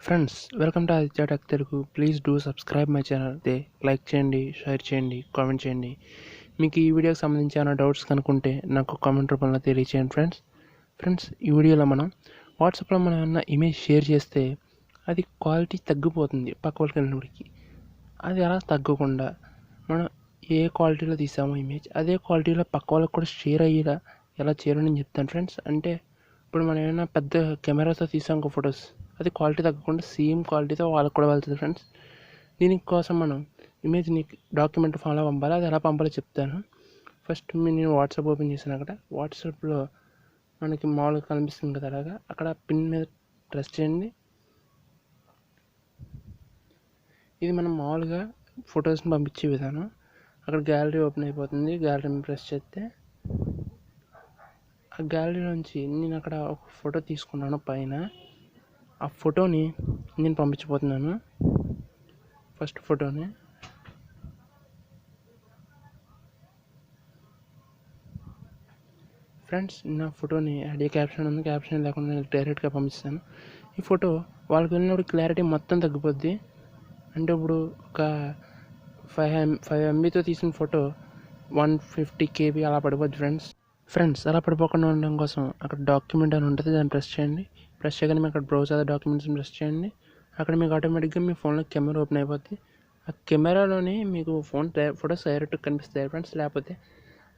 Friends, welcome to Aditya tech Telugu. Please do subscribe my channel. Like చేయండి, share చేయండి, comment చేయండి. మీకు ఈ వీడియోకి సంబంధించి ఏమైనా డౌట్స్ కనుక్కుంటే నాకు కామెంట్ రూపంలో తెలియచేయండి ఫ్రెండ్స్. ఈ వీడియోలో మనం వాట్సాప్లో మనం ఏమన్నా ఇమేజ్ షేర్ చేస్తే అది క్వాలిటీ తగ్గిపోతుంది పక్క వాళ్ళకి వెళ్ళినప్పటికి. అది అలా తగ్గకుండా మనం ఏ క్వాలిటీలో తీసామో ఇమేజ్ అదే క్వాలిటీలో పక్క వాళ్ళకి కూడా షేర్ అయ్యేలా ఎలా చేయాలో నేను చెప్తాను ఫ్రెండ్స్. అంటే ఇప్పుడు మనం ఏమైనా పెద్ద కెమెరాతో తీసాం ఫొటోస్, అది క్వాలిటీ తగ్గకుండా సేమ్ క్వాలిటీతో వాళ్ళకి కూడా వెళ్తుంది ఫ్రెండ్స్. దీనికోసం మనం ఇమేజ్ని డాక్యుమెంట్ ఫామ్లో పంపాలి. అది ఎలా పంపాలో చెప్తాను. ఫస్ట్ నేను వాట్సాప్ ఓపెన్ చేశాను. అక్కడ వాట్సాప్లో మనకి మామూలుగా కనిపిస్తుంది కదా, అలాగా అక్కడ పిన్ మీద ప్రెస్ చేయండి. ఇది మనం మామూలుగా ఫొటోస్ని పంపించే విధానం. అక్కడ గ్యాలరీ ఓపెన్ అయిపోతుంది. గ్యాలరీని ప్రెస్ చేస్తే ఆ గ్యాలరీ నుంచి నేను అక్కడ ఒక ఫోటో తీసుకున్నాను పైన. ఆ ఫోటోని నేను పంపించబోతున్నాను. ఫస్ట్ ఫోటోని ఫ్రెండ్స్, నా ఫోటోని అదే క్యాప్షన్ ఉంది, క్యాప్షన్ లేకుండా నేను డైరెక్ట్గా పంపిస్తాను. ఈ ఫోటో వాళ్ళకి వెళ్ళినప్పుడు క్లారిటీ మొత్తం తగ్గిపోద్ది. అంటే ఇప్పుడు ఒక 5 MBతో తీసిన ఫోటో 150 KB అలా పడిపోద్ది ఫ్రెండ్స్. అలా పడిపోకుండా ఉండడం కోసం అక్కడ డాక్యుమెంట్ అని ఉంటుంది, దాన్ని ప్రెస్ చేయండి. ప్రెస్ చేయగానే మీకు అక్కడ బ్రౌజ్ అదే డాక్యుమెంట్స్ని ప్రెస్ చేయండి. అక్కడ మీకు ఆటోమేటిక్గా మీ ఫోన్లో కెమెరా ఓపెన్ అయిపోద్ది. ఆ కెమెరాలోని మీకు ఫొటోస్ డైరెక్ట్గా కనిపిస్తాయి ఫ్రెండ్స్. లేకపోతే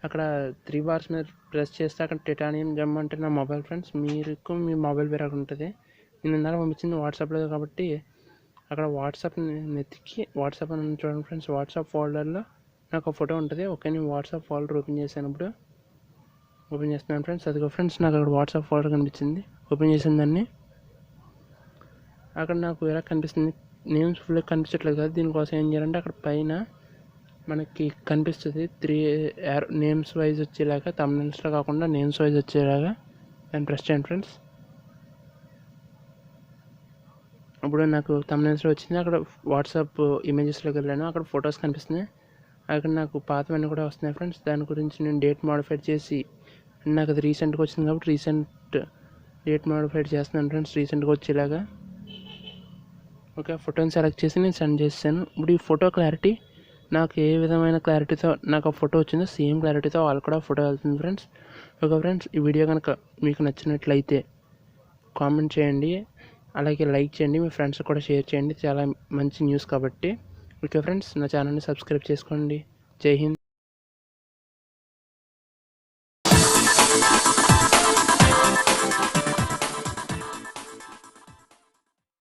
అక్కడ 3 బార్స్ మీద ప్రెస్ చేస్తే అక్కడ టైటానియం జమ్ అంటే నా మొబైల్ ఫ్రెండ్స్. మీకు మీ మొబైల్ పేరు అక్కడ ఉంటుంది. నేను ఇందాక పంపించింది వాట్సాప్లో కాబట్టి అక్కడ వాట్సాప్ని నెతికి వాట్సాప్ అని చూడండి ఫ్రెండ్స్. వాట్సాప్ ఫోల్డర్లో నాకు ఒక ఫోటో ఉంటుంది. ఓకే, నేను వాట్సాప్ ఫోల్డర్ ఓపెన్ చేశాను. ఓపెన్ చేస్తున్నాను ఫ్రెండ్స్. అదిగో ఫ్రెండ్స్, నాకు అక్కడ వాట్సాప్ ఫోల్డర్ కనిపించింది. ఓపెన్ చేసిన దాన్ని అక్కడ నాకు ఎలా కనిపిస్తుంది, నేమ్స్ ఫుల్గా కనిపించట్లేదు కదా. దీనికోసం ఏం చేయాలంటే అక్కడ పైన మనకి కనిపిస్తుంది 3 నేమ్స్ వైజ్ వచ్చేలాగా, థంబ్నెయిల్స్లో కాకుండా నేమ్స్ వైజ్ వచ్చేలాగా దాన్ని ప్రెస్ చేయండి ఫ్రెండ్స్. అప్పుడు నాకు థంబ్నెయిల్స్లో వచ్చింది. అక్కడ వాట్సాప్ ఇమేజెస్లోకి వెళ్ళాను. అక్కడ ఫొటోస్ కనిపిస్తున్నాయి. అక్కడ నాకు పాతవన్నీ కూడా వస్తున్నాయి ఫ్రెండ్స్. దాని గురించి నేను డేట్ మాడిఫై చేసి, నాకు అది రీసెంట్గా వచ్చింది కాబట్టి రీసెంట్ డేట్ మాడిఫై చేస్తున్నాను ఫ్రెండ్స్, రీసెంట్గా వచ్చేలాగా. ఓకే, ఫోటోని సెలెక్ట్ చేసి నేను సెండ్ చేశాను. ఇప్పుడు ఈ ఫోటో క్లారిటీ నాకు ఏ విధమైన క్లారిటీతో నాకు ఆ ఫోటో వచ్చిందో సేమ్ క్లారిటీతో వాళ్ళు కూడా ఫోటో వెళ్తుంది ఫ్రెండ్స్. ఓకే ఫ్రెండ్స్, ఈ వీడియో కనుక మీకు నచ్చినట్లయితే కామెంట్ చేయండి, అలాగే లైక్ చేయండి, మీ ఫ్రెండ్స్ కూడా షేర్ చేయండి. చాలా మంచి న్యూస్ కాబట్టి. ఓకే ఫ్రెండ్స్, నా ఛానల్ని సబ్స్క్రైబ్ చేసుకోండి. జై హింద్.